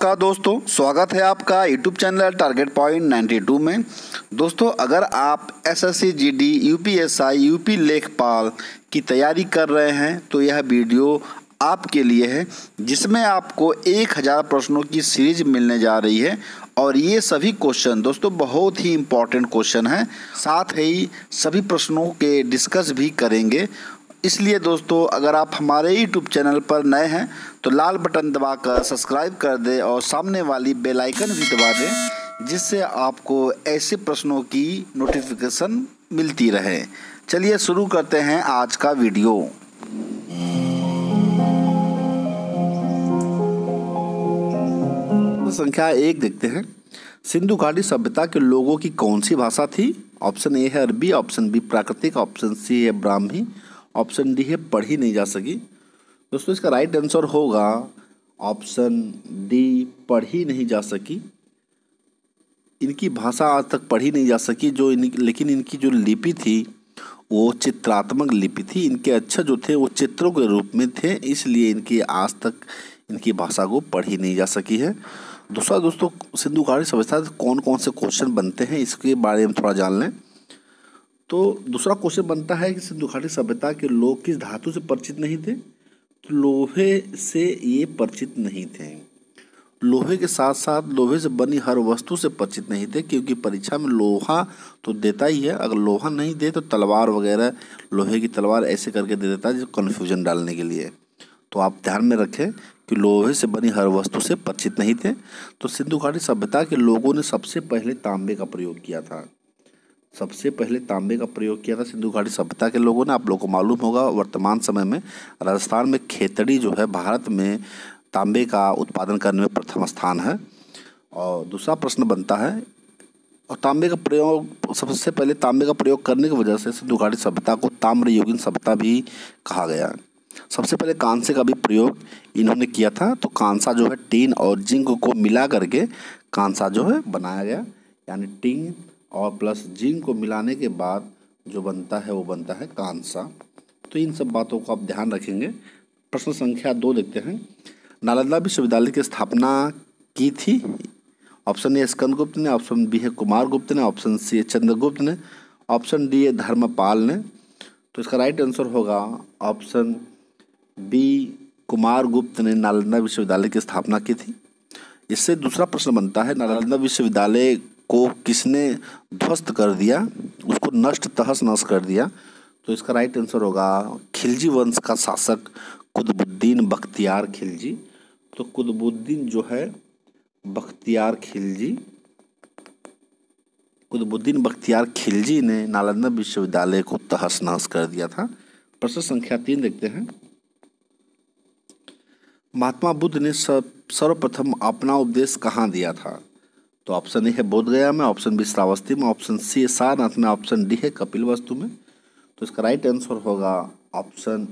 का दोस्तों स्वागत है आपका यूट्यूब चैनल टारगेट पॉइंट 92 में। दोस्तों अगर आप एसएससी जीडी यूपीएसआई यूपी लेखपाल की तैयारी कर रहे हैं तो यह वीडियो आपके लिए है, जिसमें आपको 1000 प्रश्नों की सीरीज मिलने जा रही है और ये सभी क्वेश्चन दोस्तों बहुत ही इम्पोर्टेंट क्वेश्चन हैं। साथ ही सभी प्रश्नों के डिस्कस भी करेंगे। इसलिए दोस्तों अगर आप हमारे यूट्यूब चैनल पर नए हैं तो लाल बटन दबाकर सब्सक्राइब कर दें और सामने वाली बेल आइकन भी दबा दें, जिससे आपको ऐसे प्रश्नों की नोटिफिकेशन मिलती रहे। चलिए शुरू करते हैं आज का वीडियो। संख्या 1 देखते हैं। सिंधु घाटी सभ्यता के लोगों की कौन सी भाषा थी? ऑप्शन ए है अरबी, ऑप्शन बी प्राकृतिक, ऑप्शन सी है ब्राह्मी, ऑप्शन डी है पढ़ी नहीं जा सकी। दोस्तों इसका राइट आंसर होगा ऑप्शन डी, पढ़ी नहीं जा सकी। इनकी भाषा आज तक पढ़ी नहीं जा सकी, लेकिन इनकी जो लिपि थी वो चित्रात्मक लिपि थी। इनके अक्षर जो थे वो चित्रों के रूप में थे, इसलिए इनकी आज तक इनकी भाषा को पढ़ी नहीं जा सकी है। दूसरा दोस्तों, सिंधु घाटी सभ्यता से कौन कौन से क्वेश्चन बनते हैं इसके बारे में थोड़ा जान लें। तो दूसरा क्वेश्चन बनता है कि सिंधु घाटी सभ्यता के लोग किस धातु से परिचित नहीं थे? तो लोहे से ये परिचित नहीं थे। लोहे के साथ साथ लोहे से बनी हर वस्तु से परिचित नहीं थे, क्योंकि परीक्षा में लोहा तो देता ही है। अगर लोहा नहीं दे तो तलवार वगैरह, लोहे की तलवार ऐसे करके दे देता है जो कन्फ्यूजन डालने के लिए। तो आप ध्यान में रखें कि लोहे से बनी हर वस्तु से परिचित नहीं थे। तो सिंधु घाटी सभ्यता के लोगों ने सबसे पहले तांबे का प्रयोग किया था। सबसे पहले तांबे का प्रयोग किया था सिंधु घाटी सभ्यता के लोगों ने। आप लोगों को मालूम होगा वर्तमान समय में राजस्थान में खेतड़ी जो है भारत में तांबे का उत्पादन करने में प्रथम स्थान है। और दूसरा प्रश्न बनता है, और तांबे का प्रयोग, सबसे पहले तांबे का प्रयोग करने की वजह से सिंधु घाटी सभ्यता को ताम्रयुगीन सभ्यता भी कहा गया। सबसे पहले कांसे का भी प्रयोग इन्होंने किया था। तो कांसा जो है टीन और जिंक को मिला करके कांसा जो है बनाया गया, यानी टीन और प्लस जिंक को मिलाने के बाद जो बनता है वो बनता है कांसा। तो इन सब बातों को आप ध्यान रखेंगे। प्रश्न संख्या 2 देखते हैं। नालंदा विश्वविद्यालय की स्थापना की थी? ऑप्शन ए स्कंदगुप्त ने, ऑप्शन बी है कुमारगुप्त ने, ऑप्शन सी है चंद्रगुप्त ने, ऑप्शन डी है धर्मपाल ने। तो इसका राइट आंसर होगा ऑप्शन बी, कुमारगुप्त ने नालंदा विश्वविद्यालय की स्थापना की थी। इससे दूसरा प्रश्न बनता है, नालंदा विश्वविद्यालय को किसने ध्वस्त कर दिया, उसको नष्ट तहस नहस कर दिया? तो इसका राइट आंसर होगा खिलजी वंश का शासक कुतुबुद्दीन बख्तियार खिलजी। तो कुतुबुद्दीन जो है बख्तियार खिलजी, कुतुबुद्दीन बख्तियार खिलजी ने नालंदा विश्वविद्यालय को तहस नहस कर दिया था। प्रश्न संख्या 3 देखते हैं। महात्मा बुद्ध ने सर्वप्रथम अपना उपदेश कहाँ दिया था? तो ऑप्शन ए है बोधगया में, ऑप्शन बी श्रावस्ती में, ऑप्शन सी है सारनाथ में, ऑप्शन डी है कपिलवस्तु में। तो इसका राइट आंसर होगा ऑप्शन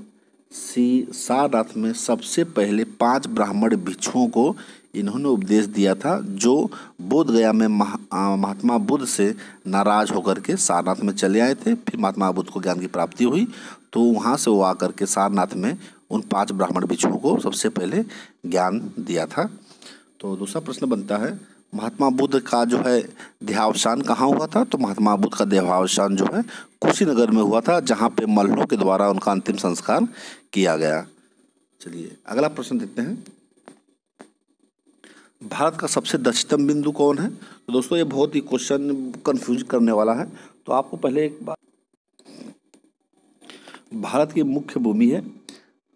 सी, सारनाथ में सबसे पहले 5 ब्राह्मण भिक्षुओं को इन्होंने उपदेश दिया था, जो बोधगया में महात्मा बुद्ध से नाराज होकर के सारनाथ में चले आए थे। फिर महात्मा बुद्ध को ज्ञान की प्राप्ति हुई, तो वहाँ से वो आकर के सारनाथ में उन 5 ब्राह्मण भिक्षुओं को सबसे पहले ज्ञान दिया था। तो दूसरा प्रश्न बनता है, महात्मा बुद्ध का जो है देहावसान कहाँ हुआ था? तो महात्मा बुद्ध का देहावसान जो है कुशीनगर में हुआ था, जहाँ पे मल्लों के द्वारा उनका अंतिम संस्कार किया गया। चलिए अगला प्रश्न देखते हैं। भारत का सबसे दक्षिणतम बिंदु कौन है? तो दोस्तों ये बहुत ही क्वेश्चन कंफ्यूज करने वाला है। तो आपको पहले एक बात, भारत की मुख्य भूमि है।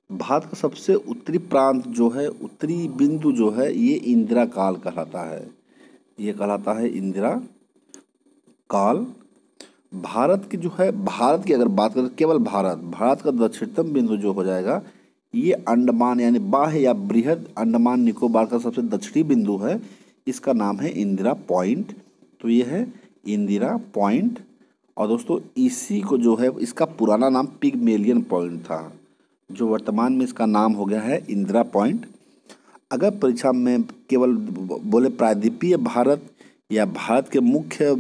भारत का सबसे उत्तरी प्रांत जो है, उत्तरी बिंदु जो है, ये इंदिरा काल कहलाता है। ये कहलाता है इंदिरा काल। भारत की जो है, भारत की अगर बात करें केवल भारत का दक्षिणतम बिंदु जो हो जाएगा, ये अंडमान यानी बाह्य या बृहद अंडमान निकोबार का सबसे दक्षिणी बिंदु है। इसका नाम है इंदिरा पॉइंट। तो ये है इंदिरा पॉइंट। और दोस्तों इसी को जो है, इसका पुराना नाम पिगमेलियन पॉइंट था, जो वर्तमान में इसका नाम हो गया है इंदिरा पॉइंट। अगर परीक्षा में केवल बोले प्रायद्वीपीय भारत या भारत के मुख्य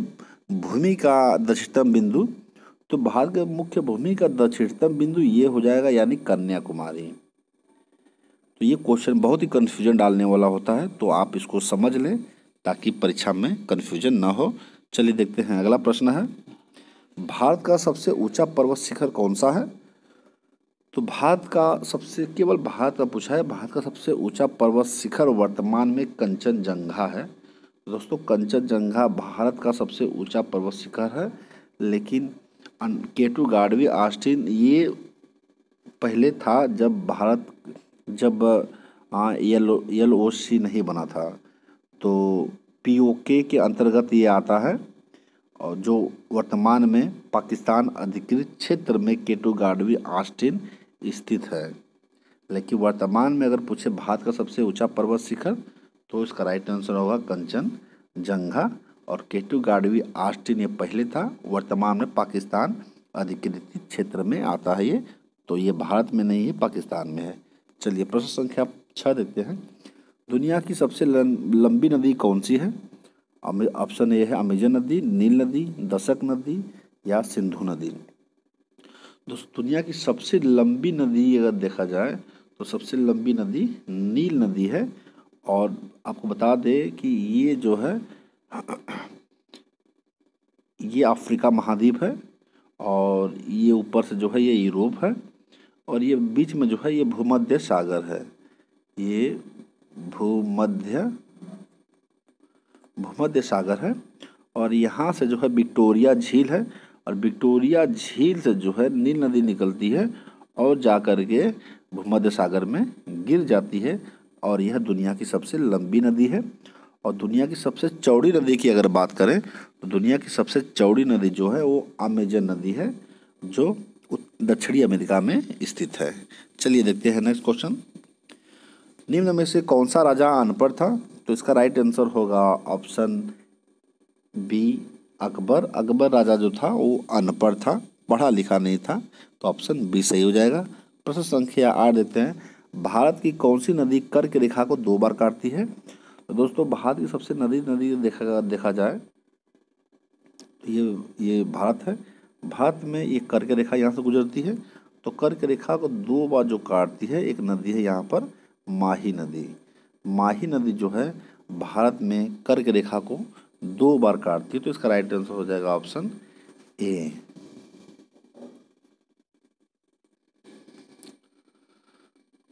भूमि का दक्षिणतम बिंदु, तो भारत के मुख्य भूमि का दक्षिणतम बिंदु ये हो जाएगा, यानी कन्याकुमारी। तो ये क्वेश्चन बहुत ही कन्फ्यूजन डालने वाला होता है, तो आप इसको समझ लें ताकि परीक्षा में कन्फ्यूजन ना हो। चलिए देखते हैं अगला प्रश्न है, भारत का सबसे ऊंचा पर्वत शिखर कौन सा है? तो भारत का सबसे, केवल भारत का पूछा है, भारत का सबसे ऊंचा पर्वत शिखर वर्तमान में कंचनजंगा है। तो दोस्तों कंचनजंगा भारत का सबसे ऊंचा पर्वत शिखर है, लेकिन केटू गाडवी ऑस्टिन ये पहले था जब भारत, जब LOC नहीं बना था। तो POK के अंतर्गत ये आता है, और जो वर्तमान में पाकिस्तान अधिकृत क्षेत्र में केटू गाडवी ऑस्टिन स्थित है। लेकिन वर्तमान में अगर पूछे भारत का सबसे ऊंचा पर्वत शिखर, तो इसका राइट आंसर होगा कंचनजंगा, और केटू गाडवी ऑस्टिन ये पहले था, वर्तमान में पाकिस्तान अधिकृत क्षेत्र में आता है ये, तो ये भारत में नहीं है, पाकिस्तान में है। चलिए प्रश्न संख्या 6 देखते हैं, दुनिया की सबसे लंबी नदी कौन सी है? ऑप्शन ए है अमेजन नदी, नील नदी, दशक नदी या सिंधु नदी। दोस्तों दुनिया की सबसे लंबी नदी अगर देखा जाए तो सबसे लंबी नदी नील नदी है, और आपको बता दें कि ये जो है ये अफ्रीका महाद्वीप है, और ये ऊपर से जो है ये यूरोप है, और ये बीच में जो है ये भूमध्य सागर है। ये भूमध्य सागर है, और यहाँ से जो है विक्टोरिया झील है, और विक्टोरिया झील से जो है नील नदी निकलती है और जा कर के भूमध्य सागर में गिर जाती है, और यह दुनिया की सबसे लंबी नदी है। और दुनिया की सबसे चौड़ी नदी की अगर बात करें तो दुनिया की सबसे चौड़ी नदी जो है वो अमेजन नदी है, जो दक्षिणी अमेरिका में स्थित है। चलिए देखते हैं नेक्स्ट क्वेश्चन, निम्न में से कौन सा राजा अनपढ़ था? तो इसका राइट आंसर होगा ऑप्शन बी अकबर। अकबर राजा जो था वो अनपढ़ था, पढ़ा लिखा नहीं था, तो ऑप्शन बी सही हो जाएगा। प्रश्न संख्या 8 देते हैं, भारत की कौन सी नदी कर्क रेखा को 2 बार काटती है? तो दोस्तों भारत की सबसे नदी देखा जाए तो ये भारत है। भारत में ये कर्क रेखा यहाँ से गुजरती है, तो कर्क रेखा को 2 बार जो काटती है एक नदी है यहाँ पर माही नदी। माही नदी जो है भारत में कर्क रेखा को 2 बार काटती है, तो इसका राइट आंसर हो जाएगा ऑप्शन ए।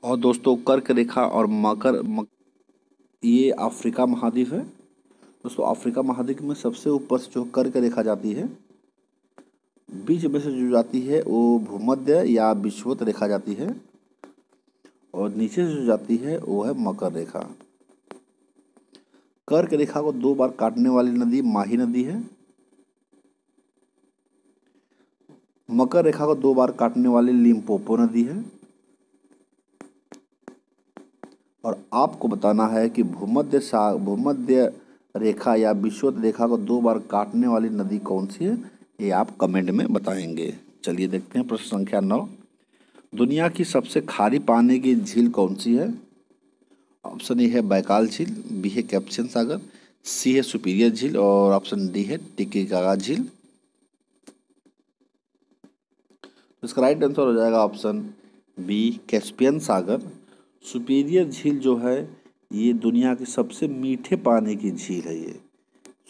और दोस्तों कर्क रेखा और ये अफ्रीका महाद्वीप है। दोस्तों अफ्रीका महाद्वीप में सबसे ऊपर से जो कर्क रेखा जाती है, बीच में से जो जाती है वो भूमध्य या विषुवत रेखा जाती है, और नीचे से जो जाती है वो है मकर रेखा। कर्क रेखा को 2 बार काटने वाली नदी माही नदी है, मकर रेखा को 2 बार काटने वाली लिम्पोपो नदी है, और आपको बताना है कि भूमध्य रेखा या विषुवत रेखा को 2 बार काटने वाली नदी कौन सी है, ये आप कमेंट में बताएंगे। चलिए देखते हैं प्रश्न संख्या 9, दुनिया की सबसे खारी पानी की झील कौन सी है? ऑप्शन ए है बैकाल झील, बी है कैप्सियन सागर, सी है सुपीरियर झील, और ऑप्शन डी है टिटिकाका झील। इसका राइट आंसर हो जाएगा ऑप्शन बी कैस्पियन सागर। सुपीरियर झील जो है ये दुनिया के सबसे मीठे पानी की झील है। ये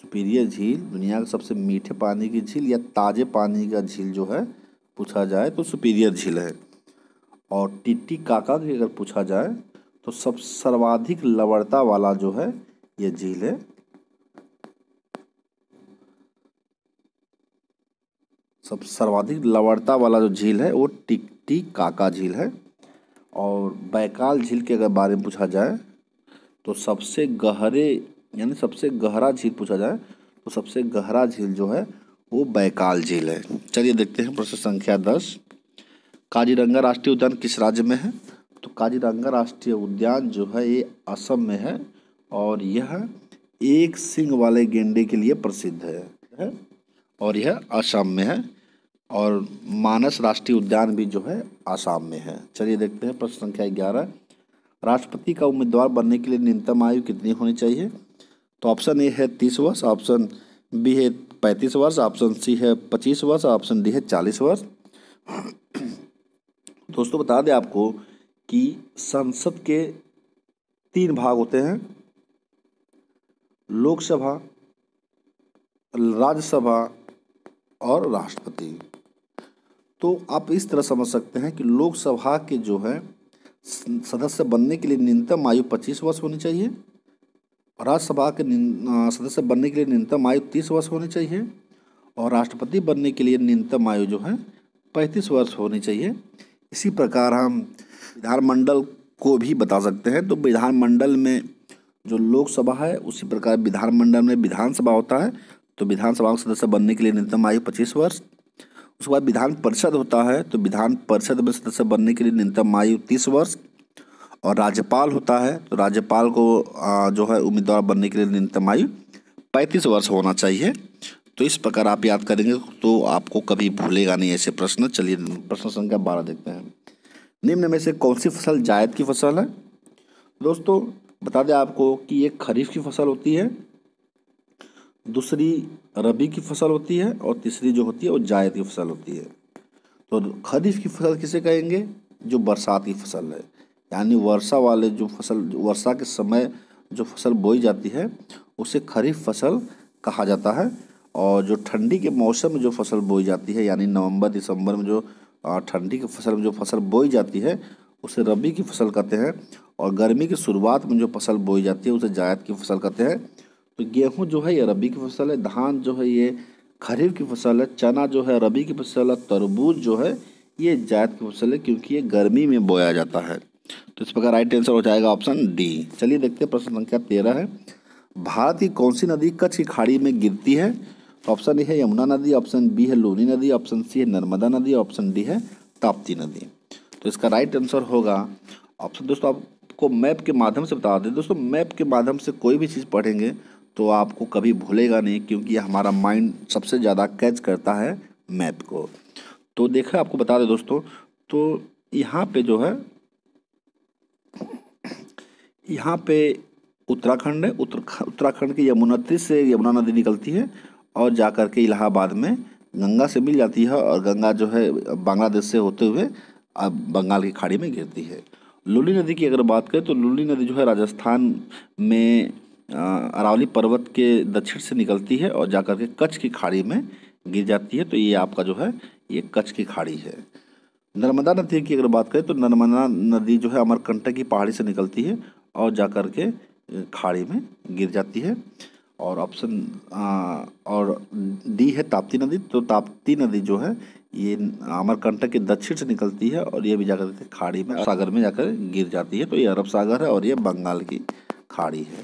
सुपीरियर झील दुनिया के सबसे मीठे पानी की झील या ताज़े पानी का झील जो है पूछा जाए तो सुपीरियर झील है। और टिटिकाका की अगर पूछा जाए तो सर्वाधिक लवणता वाला जो है ये झील है। सर्वाधिक लवणता वाला जो झील है वो टिटिकाका झील है। और बैकाल झील के अगर बारे में पूछा जाए तो सबसे गहरे यानी सबसे गहरा झील पूछा जाए तो सबसे गहरा झील जो है वो बैकाल झील है। चलिए देखते हैं प्रश्न संख्या 10, काजीरंगा राष्ट्रीय उद्यान किस राज्य में है? तो काजीरंगा राष्ट्रीय उद्यान जो है ये असम में है, और यह एक सींग वाले गेंडे के लिए प्रसिद्ध है, और यह असम में है। और मानस राष्ट्रीय उद्यान भी जो है आसाम में है। चलिए देखते हैं प्रश्न संख्या 11, राष्ट्रपति का उम्मीदवार बनने के लिए न्यूनतम आयु कितनी होनी चाहिए? तो ऑप्शन ए है 30 वर्ष, ऑप्शन बी है 35 वर्ष, ऑप्शन सी है 25 वर्ष, ऑप्शन डी है 40 वर्ष। दोस्तों बता दें आपको कि संसद के 3 भाग होते हैं, लोकसभा, राज्यसभा और राष्ट्रपति। तो आप इस तरह समझ सकते हैं कि लोकसभा के जो है सदस्य बनने के लिए न्यूनतम आयु 25 वर्ष होनी चाहिए, राज्यसभा के सदस्य बनने के लिए न्यूनतम आयु 30 वर्ष होनी चाहिए और राष्ट्रपति बनने के लिए न्यूनतम आयु जो है 35 वर्ष होनी चाहिए। इसी प्रकार हम विधानमंडल को भी बता सकते हैं। तो विधानमंडल में जो लोकसभा है उसी प्रकार विधानमंडल में विधानसभा होता है। तो विधानसभा के सदस्य बनने के लिए न्यूनतम आयु 25 वर्ष। उसके बाद विधान परिषद होता है, तो विधान परिषद में सदस्य बनने के लिए न्यूनतम आयु 30 वर्ष। और राज्यपाल होता है, तो राज्यपाल को जो है उम्मीदवार बनने के लिए न्यूनतम आयु 35 वर्ष होना चाहिए। तो इस प्रकार आप याद करेंगे तो आपको कभी भूलेगा नहीं ऐसे प्रश्न। चलिए प्रश्न संख्या 12 देखते हैं। निम्न में से कौन सी फसल जायद की फसल है? दोस्तों बता दें आपको कि एक खरीफ की फसल होती है, दूसरी रबी की फसल होती है और तीसरी जो होती है वो जायद की फसल होती है। तो खरीफ की फसल किसे कहेंगे? जो बरसात की फसल है, यानी वर्षा वाले जो फसल, वर्षा के समय जो फसल बोई जाती है उसे खरीफ फसल कहा जाता है। और जो ठंडी के मौसम में जो फसल बोई जाती है, यानी नवंबर दिसंबर में जो ठंडी की फसल में जो फसल बोई जाती है उसे रबी की फसल कहते हैं। और गर्मी की शुरुआत में जो फसल बोई जाती है उसे जायद की फसल कहते हैं। तो गेहूं जो है ये रबी की फसल है, धान जो है ये खरीफ की फसल है, चना जो है रबी की फसल है, तरबूज जो है ये जायद की फसल है क्योंकि ये गर्मी में बोया जाता है। तो इस प्रकार राइट आंसर हो जाएगा ऑप्शन डी। चलिए देखते हैं प्रश्न संख्या 13 है। भारत की कौन सी नदी कच्छ की खाड़ी में गिरती है? ऑप्शन ए है यमुना नदी, ऑप्शन बी है लूनी नदी, ऑप्शन सी है नर्मदा नदी, ऑप्शन डी है ताप्ती नदी। तो इसका राइट आंसर होगा ऑप्शन। दोस्तों आपको मैप के माध्यम से बता दें, दोस्तों मैप के माध्यम से कोई भी चीज़ पढ़ेंगे तो आपको कभी भूलेगा नहीं, क्योंकि हमारा माइंड सबसे ज़्यादा कैच करता है मैप को। तो देखा आपको बता दें दोस्तों, तो यहाँ पे जो है यहाँ पे उत्तराखंड है, उत्तराखंड की यमुनोत्री से यमुना नदी निकलती है और जाकर के इलाहाबाद में गंगा से मिल जाती है और गंगा जो है बांग्लादेश से होते हुए अब बंगाल की खाड़ी में गिरती है। लूनी नदी की अगर बात करें तो लूनी नदी जो है राजस्थान में अरावली पर्वत के दक्षिण से निकलती है और जाकर के कच्छ की खाड़ी में गिर जाती है। तो ये आपका जो है ये कच्छ की खाड़ी है। नर्मदा नदी की अगर बात करें तो नर्मदा नदी जो है अमरकंटक की पहाड़ी से निकलती है और जाकर के खाड़ी में गिर जाती है। और ऑप्शन और डी है ताप्ती नदी। तो ताप्ती नदी जो है ये अमरकंटक के दक्षिण से निकलती है और ये भी जाकर के खाड़ी में सागर में जाकर गिर जाती है। तो ये अरब सागर है और ये बंगाल की खाड़ी है।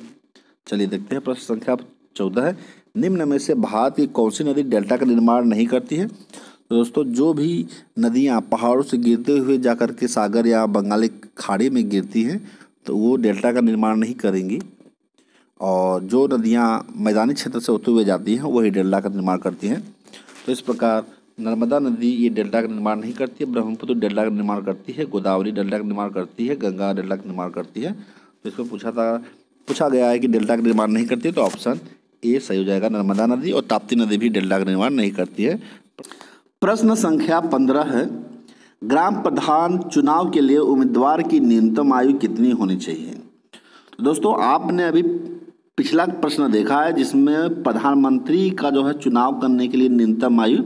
चलिए देखते हैं प्रश्न संख्या 14 है। निम्न में से भारत की कौन सी नदी डेल्टा का निर्माण नहीं करती है? तो दोस्तों जो भी नदियाँ पहाड़ों से गिरते हुए जाकर के सागर या बंगाली खाड़ी में गिरती हैं तो वो डेल्टा का निर्माण नहीं करेंगी, और जो नदियाँ मैदानी क्षेत्र से होते हुए जाती हैं वही डेल्टा का निर्माण करती हैं। तो इस प्रकार नर्मदा नदी ये डेल्टा का निर्माण नहीं करती है, ब्रह्मपुत्र डेल्टा का निर्माण करती है, गोदावरी डेल्टा का निर्माण करती है, गंगा डेल्टा का निर्माण करती है। तो इसमें पूछा गया है कि डेल्टा का निर्माण नहीं करती है, तो ऑप्शन ए सही हो जाएगा। नर्मदा नदी और ताप्ती नदी भी डेल्टा का निर्माण नहीं करती है। प्रश्न संख्या 15 है। ग्राम प्रधान चुनाव के लिए उम्मीदवार की न्यूनतम आयु कितनी होनी चाहिए? तो दोस्तों आपने अभी पिछला प्रश्न देखा है जिसमें प्रधानमंत्री का जो है चुनाव करने के लिए न्यूनतम आयु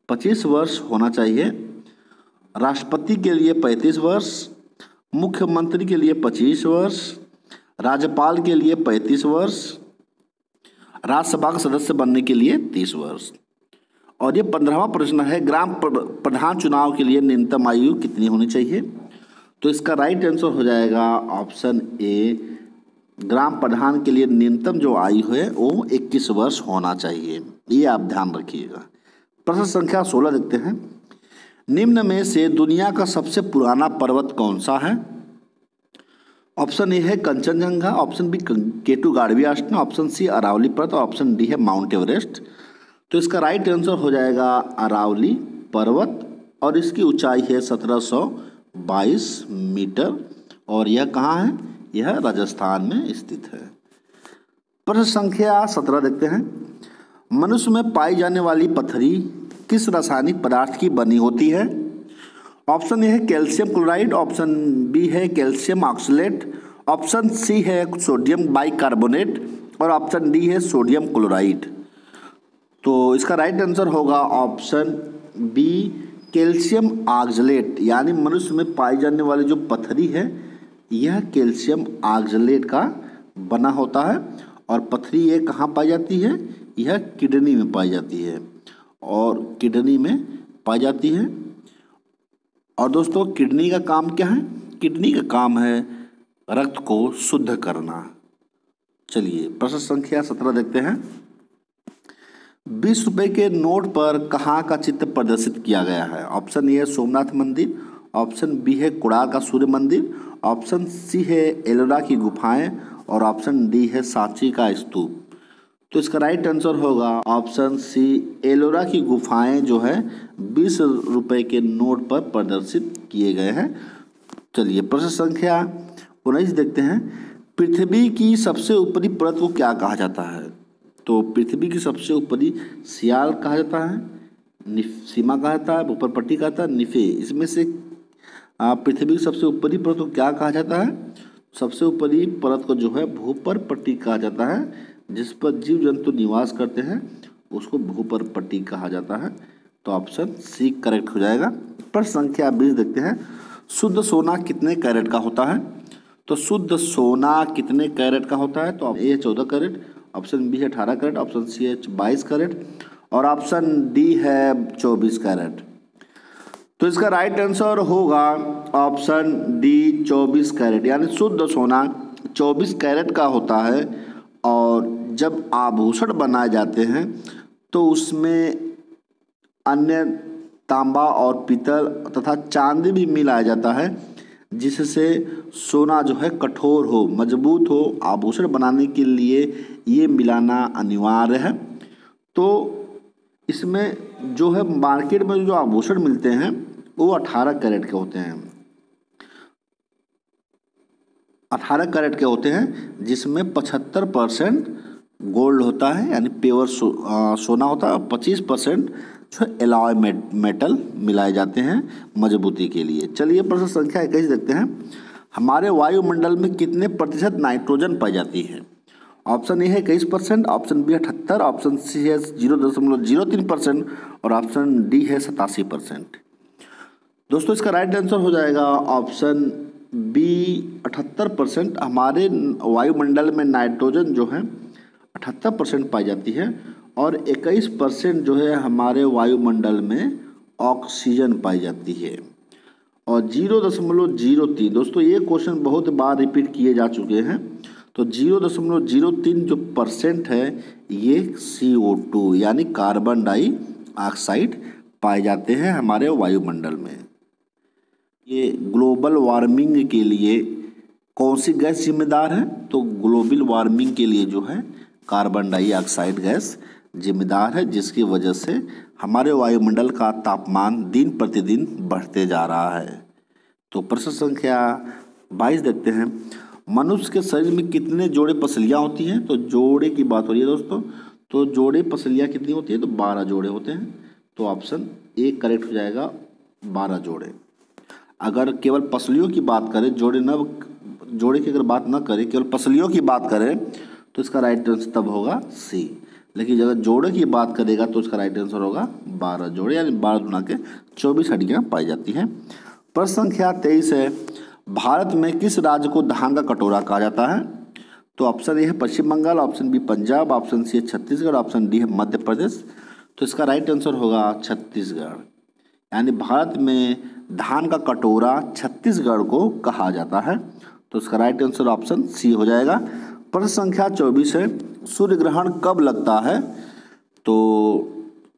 25 वर्ष होना चाहिए, राष्ट्रपति के लिए 35 वर्ष, मुख्यमंत्री के लिए 25 वर्ष, राज्यपाल के लिए 35 वर्ष, राज्यसभा का सदस्य बनने के लिए 30 वर्ष। और ये 15वां प्रश्न है, ग्राम प्रधान चुनाव के लिए न्यूनतम आयु कितनी होनी चाहिए? तो इसका राइट आंसर हो जाएगा ऑप्शन ए। ग्राम प्रधान के लिए न्यूनतम जो आयु है वो 21 वर्ष होना चाहिए, ये आप ध्यान रखिएगा। प्रश्न संख्या 16 देखते हैं। निम्न में से दुनिया का सबसे पुराना पर्वत कौन सा है? ऑप्शन ए है कंचनजंगा, ऑप्शन बी केटू गाड़वी आसन, ऑप्शन सी अरावली पर्वत और ऑप्शन डी है माउंट एवरेस्ट। तो इसका राइट आंसर हो जाएगा अरावली पर्वत और इसकी ऊंचाई है 1722 मीटर और यह कहाँ है? यह राजस्थान में स्थित है। प्रश्न संख्या 17 देखते हैं। मनुष्य में पाई जाने वाली पथरी किस रासायनिक पदार्थ की बनी होती है? ऑप्शन ए है कैल्शियम क्लोराइड, ऑप्शन बी है कैल्शियम ऑक्सलेट, ऑप्शन सी है सोडियम बाइकार्बोनेट और ऑप्शन डी है सोडियम क्लोराइड। तो इसका राइट आंसर होगा ऑप्शन बी कैल्शियम ऑक्सलेट, यानी मनुष्य में पाई जाने वाली जो पथरी है यह कैल्शियम ऑक्सलेट का बना होता है। और पथरी ये कहाँ पाई जाती है? यह किडनी में पाई जाती है और किडनी में पाई जाती है। और दोस्तों किडनी का काम क्या है? किडनी का काम है रक्त को शुद्ध करना। चलिए प्रश्न संख्या 17 देखते हैं। 20 रुपए के नोट पर कहाँ का चित्र प्रदर्शित किया गया है? ऑप्शन ए है सोमनाथ मंदिर, ऑप्शन बी है कोणार्क का सूर्य मंदिर, ऑप्शन सी है एलोरा की गुफाएं और ऑप्शन डी है सांची का स्तूप। तो इसका राइट आंसर होगा ऑप्शन सी एलोरा की गुफाएं जो है 20 रुपए के नोट पर प्रदर्शित किए गए हैं। चलिए प्रश्न संख्या 19 देखते हैं। पृथ्वी की सबसे ऊपरी परत को क्या कहा जाता है? तो पृथ्वी की सबसे ऊपरी सियाल कहा जाता है, सीमा कहा जाता है, ऊपर पट्टी कहा जाता है, निफे। इसमें से पृथ्वी की सबसे ऊपरी परत को क्या कहा जाता है? सबसे ऊपरी परत को जो है भूपर पट्टी कहा जाता है, जिस पर जीव जंतु निवास करते हैं उसको भूपर पट्टी कहा जाता है। तो ऑप्शन सी करेक्ट हो जाएगा। प्रश्न संख्या 20 देखते हैं। शुद्ध सोना कितने कैरेट का होता है? तो शुद्ध सोना कितने कैरेट का होता है? तो ए है 14 कैरेट, ऑप्शन बी है 18 कैरेट, ऑप्शन सी है 22 कैरेट और ऑप्शन डी है 24 कैरेट। तो इसका राइट आंसर होगा ऑप्शन डी 24 कैरेट, यानी शुद्ध सोना 24 कैरेट का होता है। और जब आभूषण बनाए जाते हैं तो उसमें अन्य तांबा और पीतल तथा चांदी भी मिलाया जाता है, जिससे सोना जो है कठोर हो, मजबूत हो। आभूषण बनाने के लिए ये मिलाना अनिवार्य है। तो इसमें जो है मार्केट में जो आभूषण मिलते हैं वो 18 कैरेट के होते हैं, 18 कैरेट के होते हैं, जिसमें 75% गोल्ड होता है यानी प्योर सोना होता है और 25% जो एलॉय मेटल मिलाए जाते हैं मजबूती के लिए। चलिए प्रश्न संख्या 21 देखते हैं। हमारे वायुमंडल में कितने प्रतिशत नाइट्रोजन पाई जाती है? ऑप्शन ए है 21%, ऑप्शन बी है 78%, ऑप्शन सी है 0.03% और ऑप्शन डी है 87%। दोस्तों इसका राइट आंसर हो जाएगा ऑप्शन बी 78%। हमारे वायुमंडल में नाइट्रोजन जो है 78% पाई जाती है और 21% जो है हमारे वायुमंडल में ऑक्सीजन पाई जाती है। और 0.03 दोस्तों ये क्वेश्चन बहुत बार रिपीट किए जा चुके हैं। तो 0.03 जो परसेंट है ये CO2 यानी कार्बन डाइऑक्साइड पाए जाते हैं हमारे वायुमंडल में। ये ग्लोबल वार्मिंग के लिए कौन सी गैस जिम्मेदार है? तो ग्लोबल वार्मिंग के लिए जो है कार्बन डाइऑक्साइड गैस जिम्मेदार है, जिसकी वजह से हमारे वायुमंडल का तापमान दिन प्रतिदिन बढ़ते जा रहा है। तो प्रश्न संख्या 22 देखते हैं। मनुष्य के शरीर में कितने जोड़े पसलियाँ होती हैं? तो जोड़े की बात हो रही है दोस्तों, तो जोड़े पसलियाँ कितनी होती है? तो 12 जोड़े होते हैं। तो ऑप्शन ए करेक्ट हो जाएगा 12 जोड़े। अगर केवल पसलियों की बात करें, जोड़े की अगर बात ना करें, केवल पसलियों की बात करें तो इसका राइट आंसर तब होगा सी। लेकिन अगर जोड़े की बात करेगा तो इसका राइट आंसर होगा 12 जोड़े, यानी 12 गुना के 24 हड्डियाँ पाई जाती हैं। प्रश्न संख्या 23 है। भारत में किस राज्य को धान का कटोरा कहा जाता है? तो ऑप्शन ए है Paschim Bengal, option B Punjab, option C है छत्तीसगढ़, ऑप्शन डी है मध्य प्रदेश। तो इसका राइट आंसर होगा छत्तीसगढ़, यानी भारत में धान का कटोरा छत्तीसगढ़ को कहा जाता है। तो इसका राइट आंसर ऑप्शन सी हो जाएगा। प्रश्न संख्या 24 है। सूर्य ग्रहण कब लगता है? तो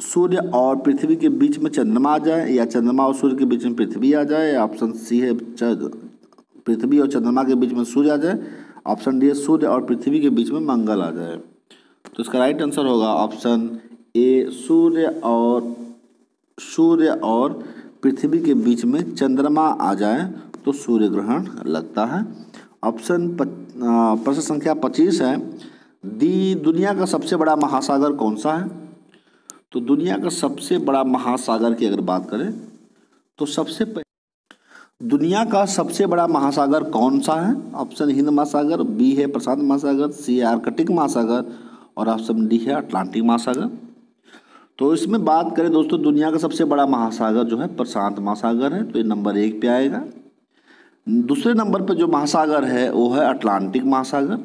सूर्य और पृथ्वी के बीच में चंद्रमा आ जाए, या चंद्रमा और सूर्य के बीच में पृथ्वी आ जाए, ऑप्शन सी है पृथ्वी और चंद्रमा के बीच में सूर्य आ जाए, ऑप्शन डी है सूर्य और पृथ्वी के बीच में मंगल आ जाए। तो इसका राइट आंसर होगा ऑप्शन ए सूर्य और पृथ्वी के बीच में चंद्रमा आ जाए तो सूर्य ग्रहण लगता है। प्रश्न संख्या 25 है। दुनिया का सबसे बड़ा महासागर कौन सा है? तो दुनिया का सबसे बड़ा महासागर की अगर बात करें तो सबसे दुनिया का सबसे बड़ा महासागर कौन सा है? ऑप्शन हिंद महासागर, बी है प्रशांत महासागर, सी है आर्कटिक महासागर और ऑप्शन डी है अटलांटिक महासागर। तो इसमें बात करें दोस्तों, दुनिया का सबसे बड़ा महासागर जो है प्रशांत महासागर है, तो ये नंबर 1 पे आएगा। दूसरे नंबर पर जो महासागर है वो है अटलांटिक महासागर।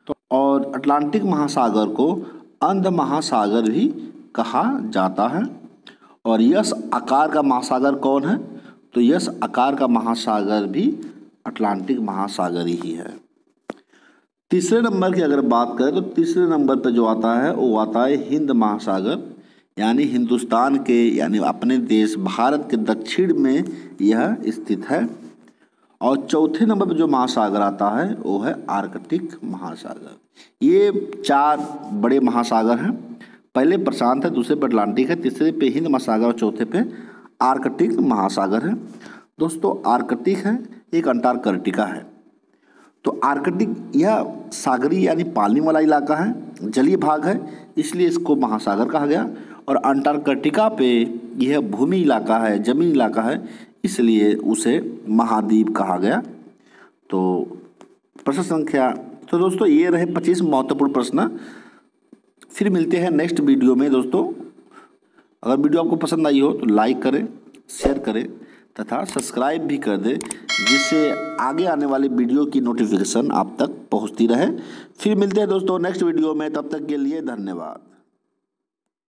तो और अटलांटिक महासागर को अंध महासागर भी कहा जाता है। और यस आकार का महासागर कौन है? तो यस आकार का महासागर भी अटलांटिक महासागर ही है। तीसरे नंबर की अगर बात करें तो तीसरे नंबर पर जो आता है वो आता है हिंद महासागर, यानी हिंदुस्तान के यानी अपने देश भारत के दक्षिण में यह स्थित है। और चौथे नंबर पर जो महासागर आता है वो है आर्कटिक महासागर। ये 4 बड़े महासागर हैं। पहले प्रशांत है, दूसरे पे अटलांटिक है, तीसरे पे हिंद महासागर और चौथे पे आर्कटिक महासागर है। दोस्तों आर्कटिक है एक अंटार्कटिका है। तो आर्कटिक यह सागरीय यानी पानी वाला इलाका है, जलीय भाग है, इसलिए इसको महासागर कहा गया। और अंटार्कटिका पे यह भूमि इलाका है, जमीन इलाका है, इसलिए उसे महाद्वीप कहा गया। तो प्रश्न संख्या तो दोस्तों ये रहे 25 महत्वपूर्ण प्रश्न। फिर मिलते हैं नेक्स्ट वीडियो में दोस्तों। अगर वीडियो आपको पसंद आई हो तो लाइक करें, शेयर करें तथा सब्सक्राइब भी कर दें, जिससे आगे आने वाली वीडियो की नोटिफिकेशन आप तक पहुंचती रहे। फिर मिलते हैं दोस्तों नेक्स्ट वीडियो में, तब तक के लिए धन्यवाद।